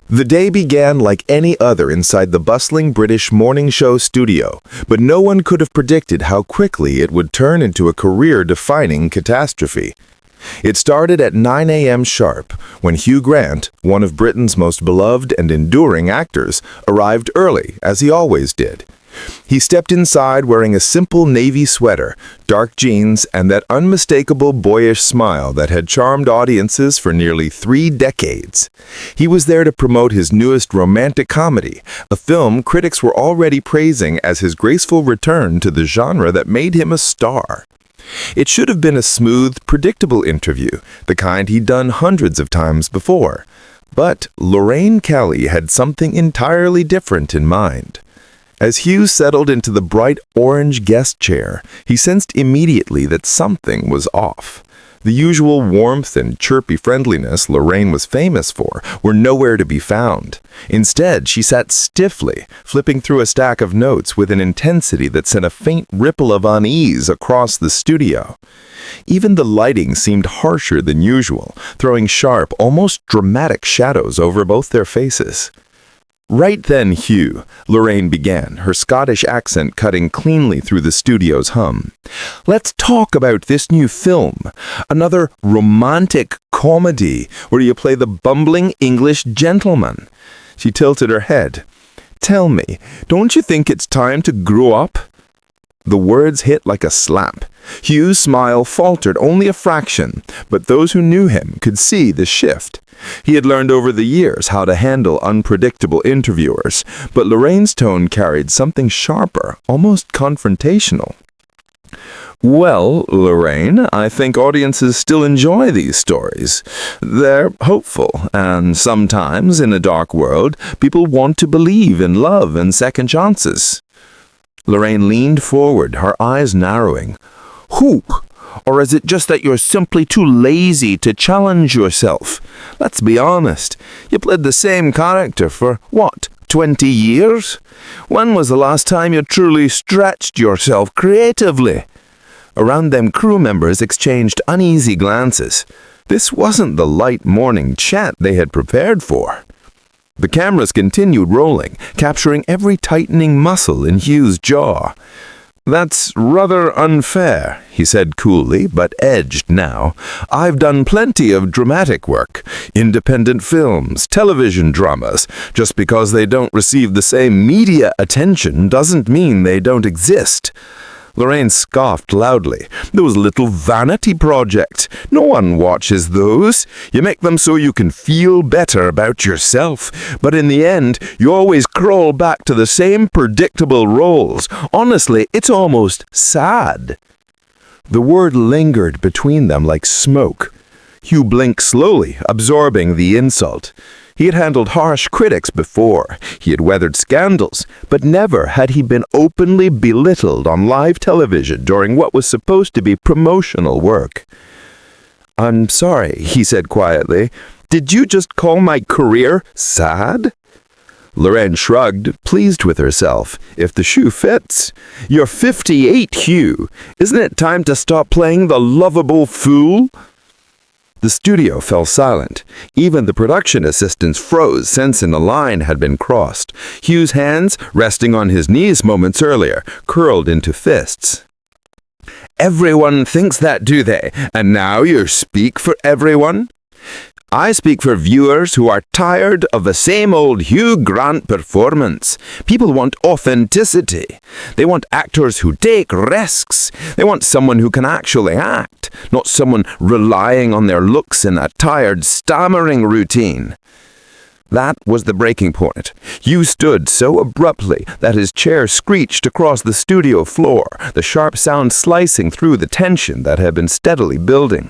The day began like any other inside the bustling British morning show studio, but no one could have predicted how quickly it would turn into a career-defining catastrophe. It started at 9 a.m. sharp, when Hugh Grant, one of Britain's most beloved and enduring actors, arrived early, as he always did. He stepped inside wearing a simple navy sweater, dark jeans, and that unmistakable boyish smile that had charmed audiences for nearly 3 decades. He was there to promote his newest romantic comedy, a film critics were already praising as his graceful return to the genre that made him a star. It should have been a smooth, predictable interview, the kind he'd done hundreds of times before. But Lorraine Kelly had something entirely different in mind. As Hugh settled into the bright orange guest chair, he sensed immediately that something was off. The usual warmth and chirpy friendliness Lorraine was famous for were nowhere to be found. Instead, she sat stiffly, flipping through a stack of notes with an intensity that sent a faint ripple of unease across the studio. Even the lighting seemed harsher than usual, throwing sharp, almost dramatic shadows over both their faces. "Right then, Hugh," Lorraine began, her Scottish accent cutting cleanly through the studio's hum. "Let's talk about this new film. Another romantic comedy where you play the bumbling English gentleman." She tilted her head. "Tell me, don't you think it's time to grow up?" The words hit like a slap. Hugh's smile faltered only a fraction, but those who knew him could see the shift. He had learned over the years how to handle unpredictable interviewers, but Lorraine's tone carried something sharper, almost confrontational. "Well, Lorraine, I think audiences still enjoy these stories. They're hopeful, and sometimes, in a dark world, people want to believe in love and second chances." Lorraine leaned forward, her eyes narrowing. "Who? Or is it just that you're simply too lazy to challenge yourself? Let's be honest. You played the same character for, 20 years? When was the last time you truly stretched yourself creatively?" Around them, crew members exchanged uneasy glances. This wasn't the light morning chat they had prepared for. The cameras continued rolling, capturing every tightening muscle in Hugh's jaw. "That's rather unfair," he said coolly, but edged now. "I've done plenty of dramatic work, independent films, television dramas. Just because they don't receive the same media attention doesn't mean they don't exist." Lorraine scoffed loudly. "Those little vanity projects. No one watches those. You make them so you can feel better about yourself. But in the end, you always crawl back to the same predictable roles. Honestly, it's almost sad." The word lingered between them like smoke. Hugh blinked slowly, absorbing the insult. He had handled harsh critics before. He had weathered scandals, but never had he been openly belittled on live television during what was supposed to be promotional work. "I'm sorry," he said quietly. "Did you just call my career sad?" Lorraine shrugged, pleased with herself. If the shoe fits. "You're 58, Hugh. Isn't it time to stop playing the lovable fool?" The studio fell silent. Even the production assistants froze, sensing a line had been crossed. Hugh's hands, resting on his knees moments earlier, curled into fists. "Everyone thinks that, do they? And now you speak for everyone?" "I speak for viewers who are tired of the same old Hugh Grant performance. People want authenticity. They want actors who take risks. They want someone who can actually act, not someone relying on their looks in a tired, stammering routine." That was the breaking point. Hugh stood so abruptly that his chair screeched across the studio floor, the sharp sound slicing through the tension that had been steadily building.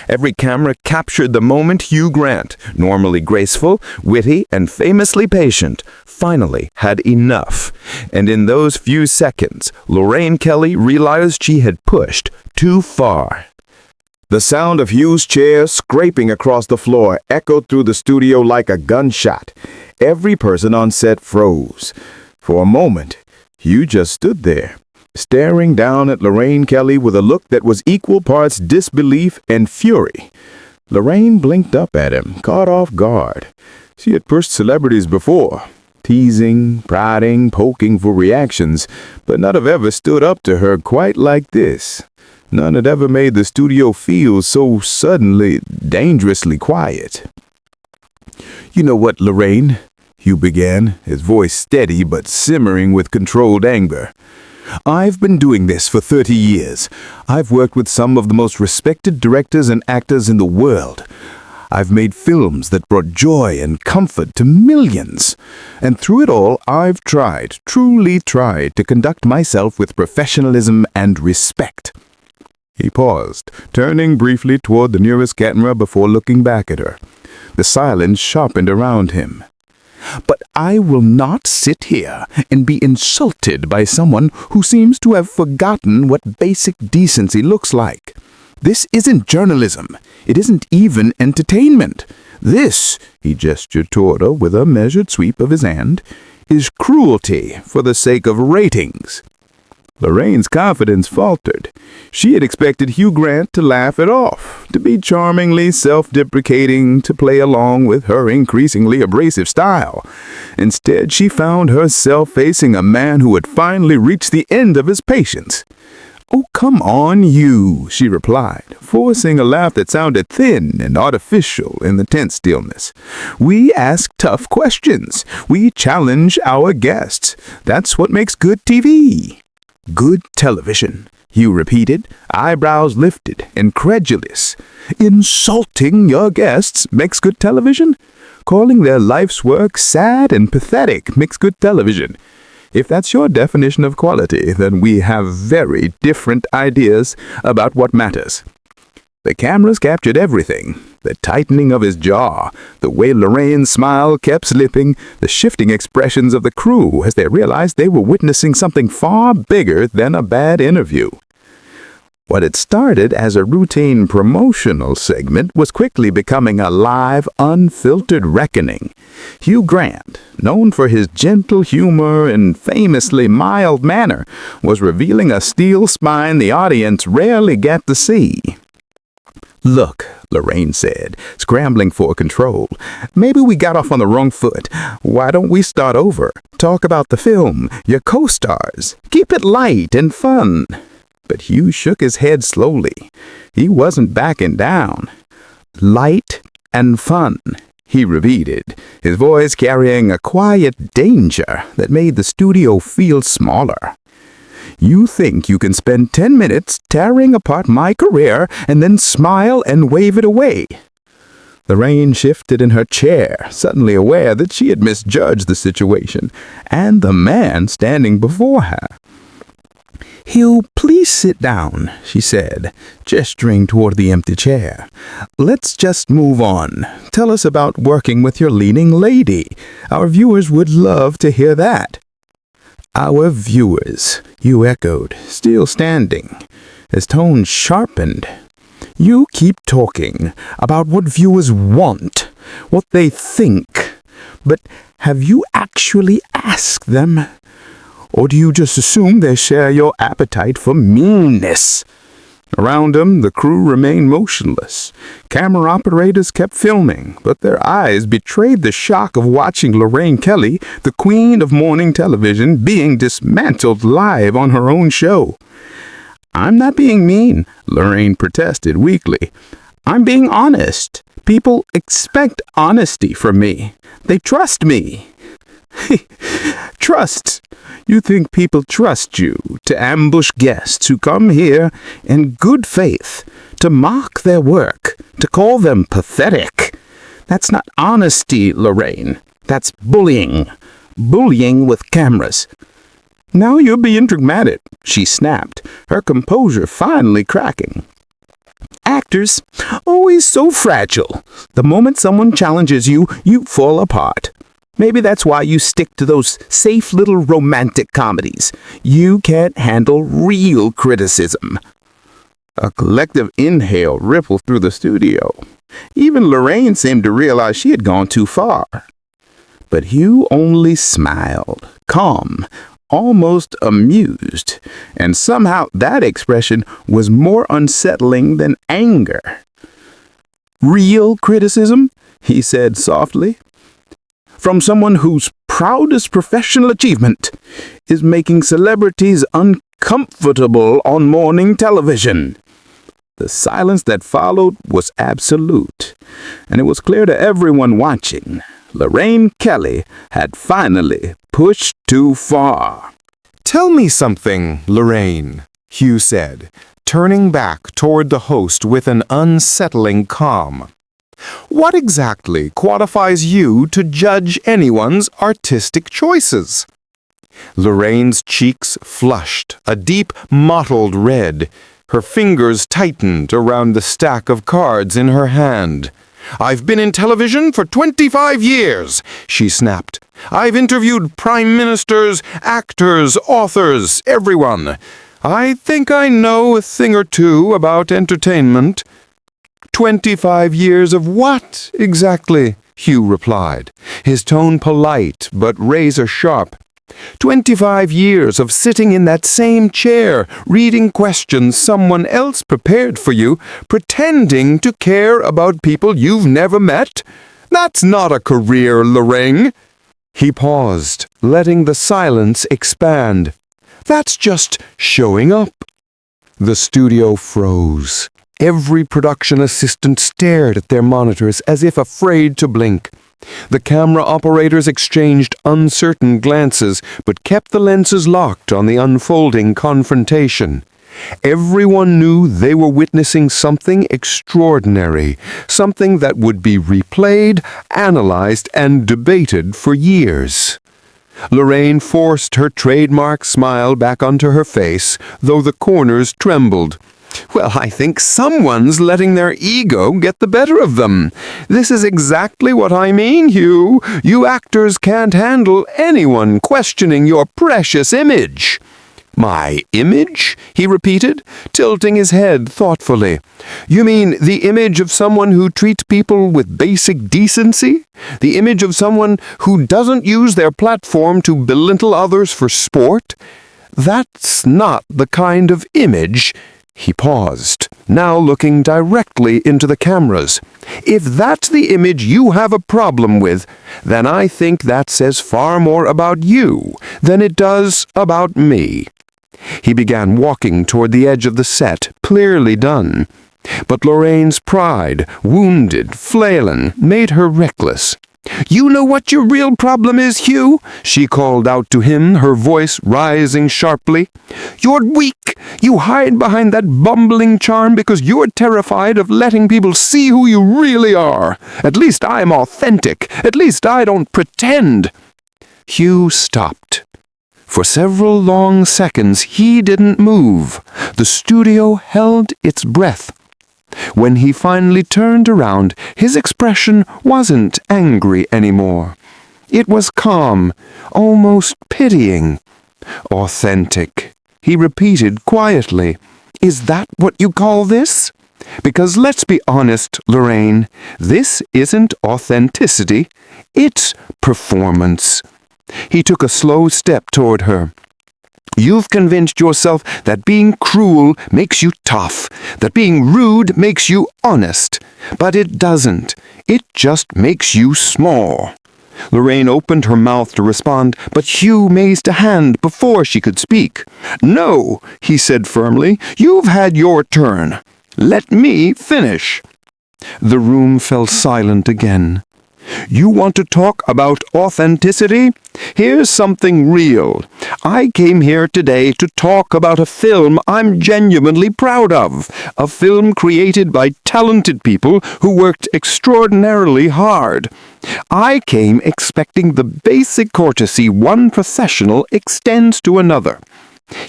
Every camera captured the moment Hugh Grant, normally graceful, witty, and famously patient, finally had enough. And in those few seconds, Lorraine Kelly realized she had pushed too far. The sound of Hugh's chair scraping across the floor echoed through the studio like a gunshot. Every person on set froze. For a moment, Hugh just stood there, staring down at Lorraine Kelly with a look that was equal parts disbelief and fury. Lorraine blinked up at him, caught off guard. She had pushed celebrities before, teasing, prodding, poking for reactions, but none had ever stood up to her quite like this. None had ever made the studio feel so suddenly, dangerously quiet. "You know what, Lorraine?" Hugh began, his voice steady but simmering with controlled anger. "I've been doing this for 30 years. I've worked with some of the most respected directors and actors in the world. I've made films that brought joy and comfort to millions. And through it all, I've tried, truly tried, to conduct myself with professionalism and respect." He paused, turning briefly toward the nearest camera before looking back at her. The silence sharpened around him. "But I will not sit here and be insulted by someone who seems to have forgotten what basic decency looks like. This isn't journalism. It isn't even entertainment. This," he gestured toward her with a measured sweep of his hand, "is cruelty for the sake of ratings." Lorraine's confidence faltered. She had expected Hugh Grant to laugh it off, to be charmingly self-deprecating, to play along with her increasingly abrasive style. Instead, she found herself facing a man who had finally reached the end of his patience. "Oh, come on, Hugh," she replied, forcing a laugh that sounded thin and artificial in the tense stillness. "We ask tough questions. We challenge our guests. That's what makes good TV." "Good television," Hugh repeated, eyebrows lifted, incredulous. "Insulting your guests makes good television? Calling their life's work sad and pathetic makes good television? If that's your definition of quality, then we have very different ideas about what matters." The cameras captured everything. The tightening of his jaw, the way Lorraine's smile kept slipping, the shifting expressions of the crew as they realized they were witnessing something far bigger than a bad interview. What had started as a routine promotional segment was quickly becoming a live, unfiltered reckoning. Hugh Grant, known for his gentle humor and famously mild manner, was revealing a steel spine the audience rarely got to see. "Look," Lorraine said, scrambling for control, "maybe we got off on the wrong foot. Why don't we start over? Talk about the film, your co-stars. Keep it light and fun." But Hugh shook his head slowly. He wasn't backing down. "Light and fun," he repeated, his voice carrying a quiet danger that made the studio feel smaller. "You think you can spend 10 minutes tearing apart my career and then smile and wave it away?" Lorraine shifted in her chair, suddenly aware that she had misjudged the situation and the man standing before her. "Hugh, please sit down," she said, gesturing toward the empty chair. "Let's just move on. Tell us about working with your leading lady. Our viewers would love to hear that." "Our viewers," Hugh echoed, still standing. His tone sharpened. "You keep talking about what viewers want, what they think, but have you actually asked them? Or do you just assume they share your appetite for meanness?" Around him, the crew remained motionless. Camera operators kept filming, but their eyes betrayed the shock of watching Lorraine Kelly, the queen of morning television, being dismantled live on her own show. "I'm not being mean," Lorraine protested weakly. "I'm being honest. People expect honesty from me. They trust me." "Trust? You think people trust you to ambush guests who come here in good faith, to mock their work, to call them pathetic? That's not honesty, Lorraine. That's bullying. Bullying with cameras." "Now you're being dramatic," she snapped, her composure finally cracking. "Actors, always so fragile. The moment someone challenges you, you fall apart. Maybe that's why you stick to those safe little romantic comedies. You can't handle real criticism." A collective inhale rippled through the studio. Even Lorraine seemed to realize she had gone too far. But Hugh only smiled, calm, almost amused, and somehow that expression was more unsettling than anger. "Real criticism?" he said softly. from someone whose proudest professional achievement is making celebrities uncomfortable on morning television. The silence that followed was absolute, and it was clear to everyone watching. Lorraine Kelly had finally pushed too far. "Tell me something, Lorraine," Hugh said, turning back toward the host with an unsettling calm. "What exactly qualifies you to judge anyone's artistic choices?" Lorraine's cheeks flushed, a deep, mottled red. Her fingers tightened around the stack of cards in her hand. "I've been in television for 25 years, she snapped. "I've interviewed prime ministers, actors, authors, everyone. I think I know a thing or two about entertainment." "25 years of what, exactly?" Hugh replied, his tone polite but razor-sharp. 25 years of sitting in that same chair, reading questions someone else prepared for you, pretending to care about people you've never met? That's not a career, Lorraine." He paused, letting the silence expand. "That's just showing up." The studio froze. Every production assistant stared at their monitors as if afraid to blink. The camera operators exchanged uncertain glances, but kept the lenses locked on the unfolding confrontation. Everyone knew they were witnessing something extraordinary, something that would be replayed, analyzed, and debated for years. Lorraine forced her trademark smile back onto her face, though the corners trembled. "Well, I think someone's letting their ego get the better of them. This is exactly what I mean, Hugh. You actors can't handle anyone questioning your precious image." "My image?" he repeated, tilting his head thoughtfully. "You mean the image of someone who treats people with basic decency? The image of someone who doesn't use their platform to belittle others for sport? That's not the kind of image—" He paused, now looking directly into the cameras. "If that's the image you have a problem with, then I think that says far more about you than it does about me." He began walking toward the edge of the set, clearly done. But Lorraine's pride, wounded, flailing, made her reckless. "You know what your real problem is, Hugh?" she called out to him, her voice rising sharply. "You're weak. You hide behind that bumbling charm because you're terrified of letting people see who you really are. At least I'm authentic. At least I don't pretend." Hugh stopped. For several long seconds he didn't move. The studio held its breath. When he finally turned around, his expression wasn't angry anymore. It was calm, almost pitying. "Authentic," he repeated quietly. "Is that what you call this? Because let's be honest, Lorraine, this isn't authenticity, it's performance." He took a slow step toward her. "You've convinced yourself that being cruel makes you tough, that being rude makes you honest. But it doesn't. It just makes you small." Lorraine opened her mouth to respond, but Hugh raised a hand before she could speak. "No," he said firmly, "you've had your turn. Let me finish." The room fell silent again. "You want to talk about authenticity? Here's something real. I came here today to talk about a film I'm genuinely proud of. A film created by talented people who worked extraordinarily hard. I came expecting the basic courtesy one professional extends to another."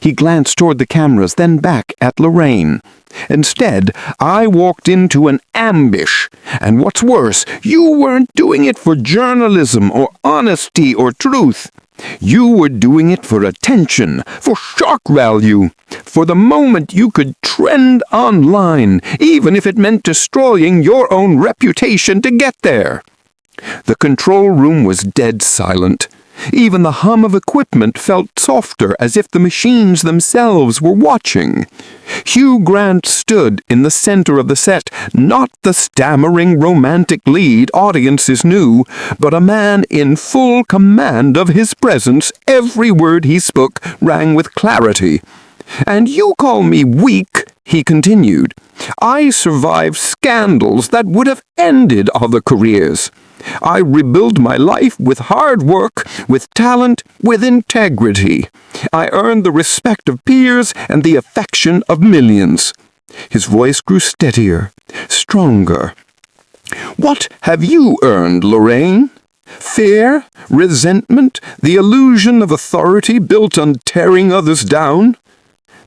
He glanced toward the cameras, then back at Lorraine. "Instead, I walked into an ambush. And what's worse, you weren't doing it for journalism or honesty or truth. You were doing it for attention, for shock value, for the moment you could trend online, even if it meant destroying your own reputation to get there." The control room was dead silent. Even the hum of equipment felt softer, as if the machines themselves were watching. Hugh Grant stood in the center of the set, not the stammering romantic lead audiences knew, but a man in full command of his presence. Every word he spoke rang with clarity. "And you call me weak," he continued. "I survived scandals that would have ended other careers. I rebuilt my life with hard work, with talent, with integrity. I earned the respect of peers and the affection of millions." His voice grew steadier, stronger. "What have you earned, Lorraine? Fear, resentment, the illusion of authority built on tearing others down?"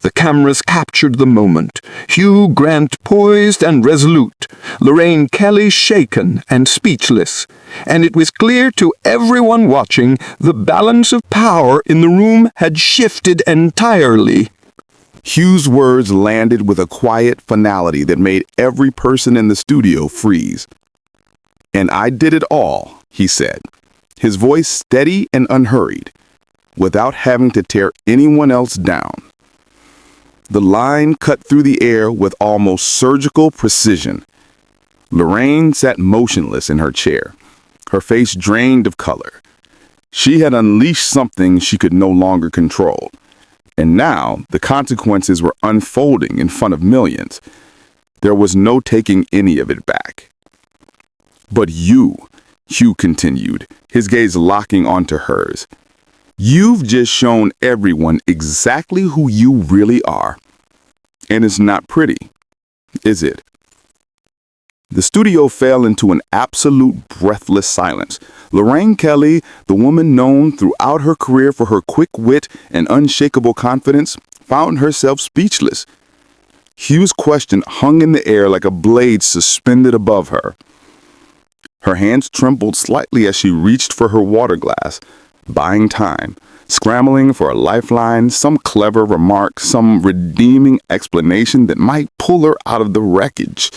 The cameras captured the moment. Hugh Grant poised and resolute, Lorraine Kelly shaken and speechless. And it was clear to everyone watching the balance of power in the room had shifted entirely. Hugh's words landed with a quiet finality that made every person in the studio freeze. "And I did it all," he said, his voice steady and unhurried, "without having to tear anyone else down." The line cut through the air with almost surgical precision. Lorraine sat motionless in her chair, her face drained of color. She had unleashed something she could no longer control. And now the consequences were unfolding in front of millions. There was no taking any of it back. "But you," Hugh continued, his gaze locking onto hers, "you've just shown everyone exactly who you really are. And it's not pretty, is it?" The studio fell into an absolute breathless silence. Lorraine Kelly, the woman known throughout her career for her quick wit and unshakable confidence, found herself speechless. Hugh's question hung in the air like a blade suspended above her. Her hands trembled slightly as she reached for her water glass, buying time, scrambling for a lifeline, some clever remark, some redeeming explanation that might pull her out of the wreckage.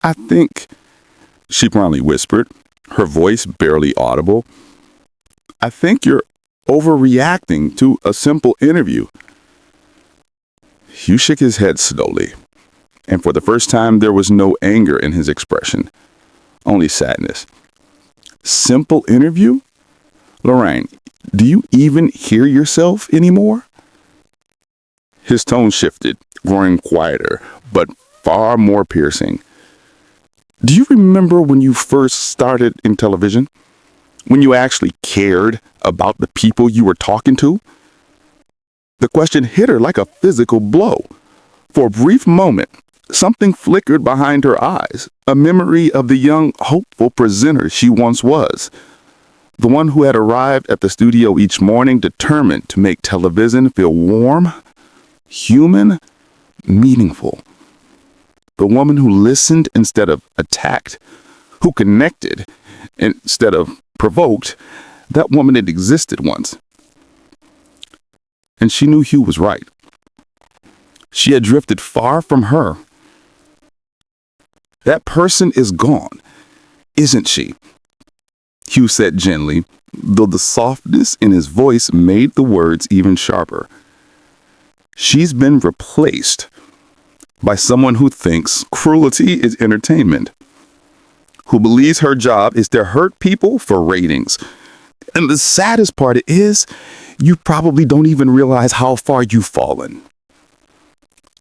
"I think," she finally whispered, her voice barely audible, "I think you're overreacting to a simple interview." Hugh shook his head slowly, and for the first time there was no anger in his expression, only sadness. "Simple interview? Lorraine, do you even hear yourself anymore?" His tone shifted, growing quieter, but far more piercing. "Do you remember when you first started in television? When you actually cared about the people you were talking to?" The question hit her like a physical blow. For a brief moment, something flickered behind her eyes, a memory of the young, hopeful presenter she once was. The one who had arrived at the studio each morning determined to make television feel warm, human, meaningful. The woman who listened instead of attacked, who connected instead of provoked. That woman had existed once. And she knew Hugh was right. She had drifted far from her. "That person is gone, isn't she?" Hugh said gently, though the softness in his voice made the words even sharper. "She's been replaced by someone who thinks cruelty is entertainment, who believes her job is to hurt people for ratings. And the saddest part is, you probably don't even realize how far you've fallen."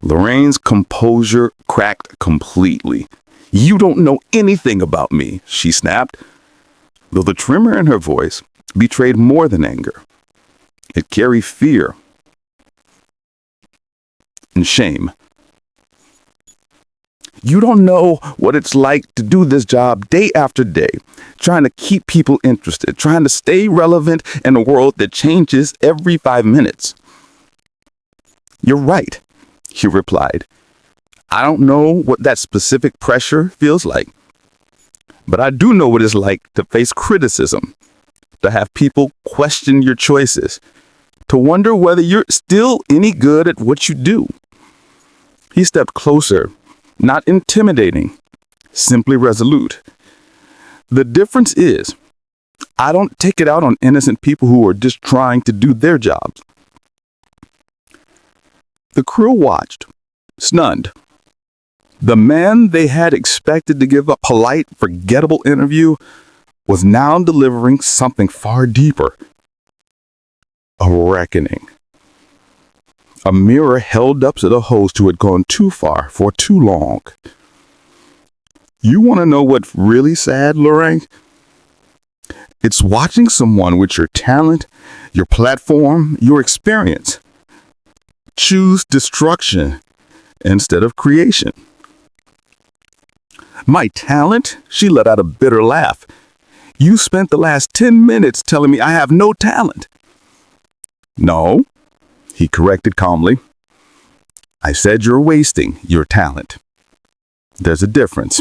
Lorraine's composure cracked completely. "You don't know anything about me," she snapped, though the tremor in her voice betrayed more than anger. It carried fear and shame. "You don't know what it's like to do this job day after day, trying to keep people interested, trying to stay relevant in a world that changes every 5 minutes." "You're right," he replied. "I don't know what that specific pressure feels like. But I do know what it's like to face criticism, to have people question your choices, to wonder whether you're still any good at what you do." He stepped closer, not intimidating, simply resolute. "The difference is, I don't take it out on innocent people who are just trying to do their jobs. The crew watched, stunned. The man they had expected to give a polite, forgettable interview was now delivering something far deeper. A reckoning. A mirror held up to the host who had gone too far for too long. You want to know what's really sad, Lorraine? It's watching someone with your talent, your platform, your experience choose destruction instead of creation. My talent? She let out a bitter laugh. You spent the last 10 minutes telling me I have no talent. No, he corrected calmly. I said you're wasting your talent. There's a difference.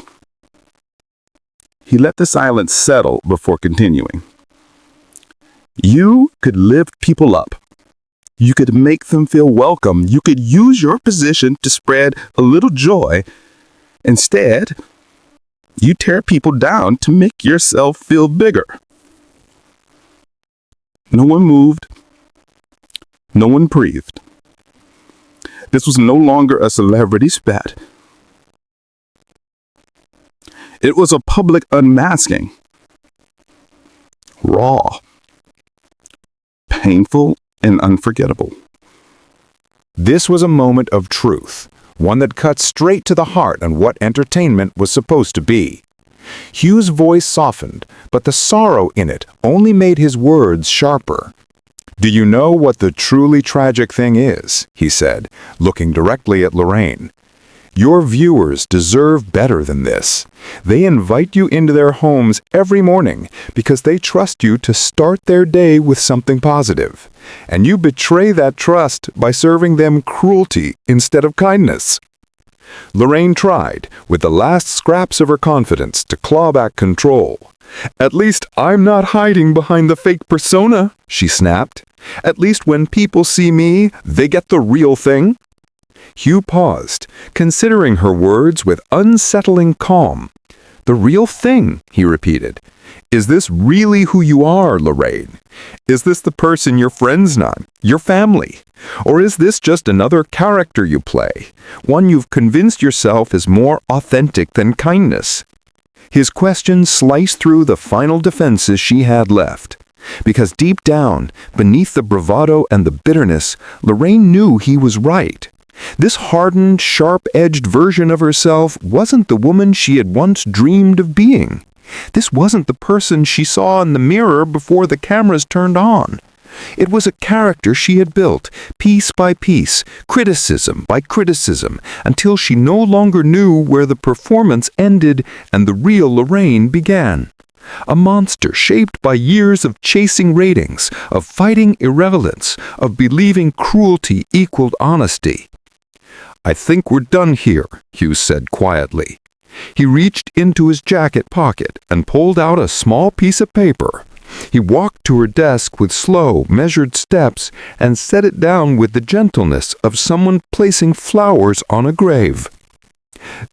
He let the silence settle before continuing. You could lift people up. You could make them feel welcome. You could use your position to spread a little joy. Instead, you tear people down to make yourself feel bigger. No one moved. No one breathed. This was no longer a celebrity spat. It was a public unmasking. Raw. Painful and unforgettable. This was a moment of truth, one that cut straight to the heart on what entertainment was supposed to be. Hugh's voice softened, but the sorrow in it only made his words sharper. "Do you know what the truly tragic thing is?" he said, looking directly at Lorraine. "Your viewers deserve better than this. They invite you into their homes every morning because they trust you to start their day with something positive. And you betray that trust by serving them cruelty instead of kindness." Lorraine tried, with the last scraps of her confidence, to claw back control. "At least I'm not hiding behind the fake persona," she snapped. "At least when people see me, they get the real thing." Hugh paused, considering her words with unsettling calm. "The real thing," he repeated. "Is this really who you are, Lorraine? Is this the person your friends know, your family? Or is this just another character you play, one you've convinced yourself is more authentic than kindness?" His question sliced through the final defenses she had left. Because deep down, beneath the bravado and the bitterness, Lorraine knew he was right. This hardened, sharp-edged version of herself wasn't the woman she had once dreamed of being. This wasn't the person she saw in the mirror before the cameras turned on. It was a character she had built, piece by piece, criticism by criticism, until she no longer knew where the performance ended and the real Lorraine began. A monster shaped by years of chasing ratings, of fighting irrelevance, of believing cruelty equaled honesty. "I think we're done here," Hugh said quietly. He reached into his jacket pocket and pulled out a small piece of paper. He walked to her desk with slow, measured steps and set it down with the gentleness of someone placing flowers on a grave.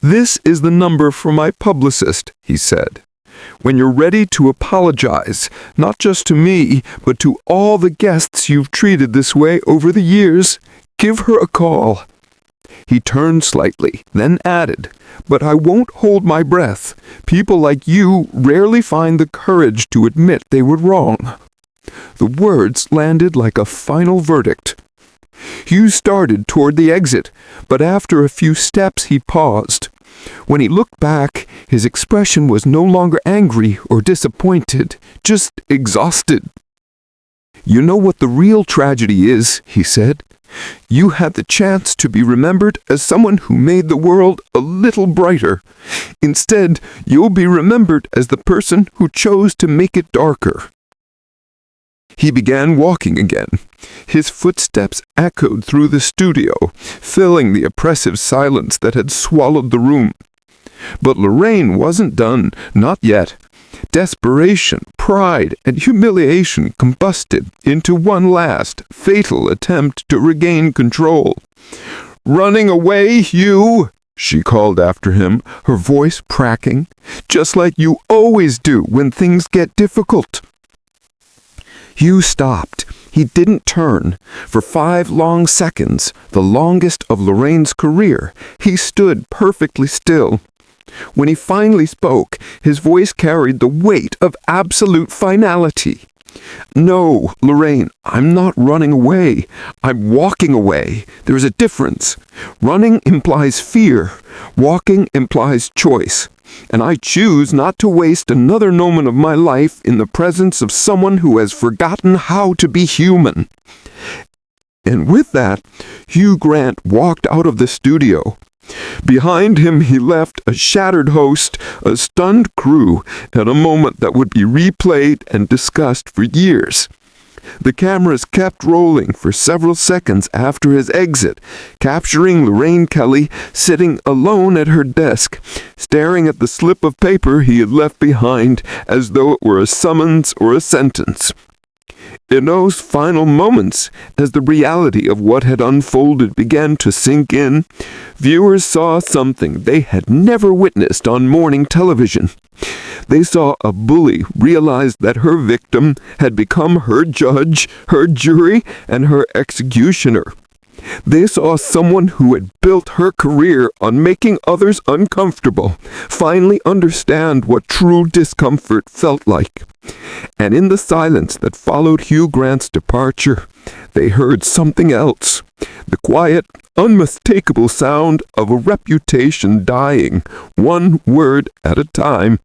"This is the number for my publicist," he said. "When you're ready to apologize, not just to me, but to all the guests you've treated this way over the years, give her a call." He turned slightly, then added, "But I won't hold my breath. People like you rarely find the courage to admit they were wrong." The words landed like a final verdict. Hugh started toward the exit, but after a few steps he paused. When he looked back, his expression was no longer angry or disappointed, just exhausted. "You know what the real tragedy is," he said. "You had the chance to be remembered as someone who made the world a little brighter. Instead, you'll be remembered as the person who chose to make it darker." He began walking again. His footsteps echoed through the studio, filling the oppressive silence that had swallowed the room. But Lorraine wasn't done, not yet. Desperation, pride, and humiliation combusted into one last, fatal attempt to regain control. "Running away, Hugh!" she called after him, her voice cracking. "Just like you always do when things get difficult." Hugh stopped. He didn't turn. For 5 long seconds, the longest of Lorraine's career, he stood perfectly still. When he finally spoke, his voice carried the weight of absolute finality. "No, Lorraine, I'm not running away. I'm walking away. There's a difference. Running implies fear. Walking implies choice. And I choose not to waste another moment of my life in the presence of someone who has forgotten how to be human." And with that, Hugh Grant walked out of the studio. Behind him he left a shattered host, a stunned crew, and a moment that would be replayed and discussed for years. The cameras kept rolling for several seconds after his exit, capturing Lorraine Kelly sitting alone at her desk, staring at the slip of paper he had left behind as though it were a summons or a sentence. In those final moments, as the reality of what had unfolded began to sink in, viewers saw something they had never witnessed on morning television. They saw a bully realize that her victim had become her judge, her jury, and her executioner. They saw someone who had built her career on making others uncomfortable finally understand what true discomfort felt like. And in the silence that followed Hugh Grant's departure, they heard something else. The quiet, unmistakable sound of a reputation dying, one word at a time.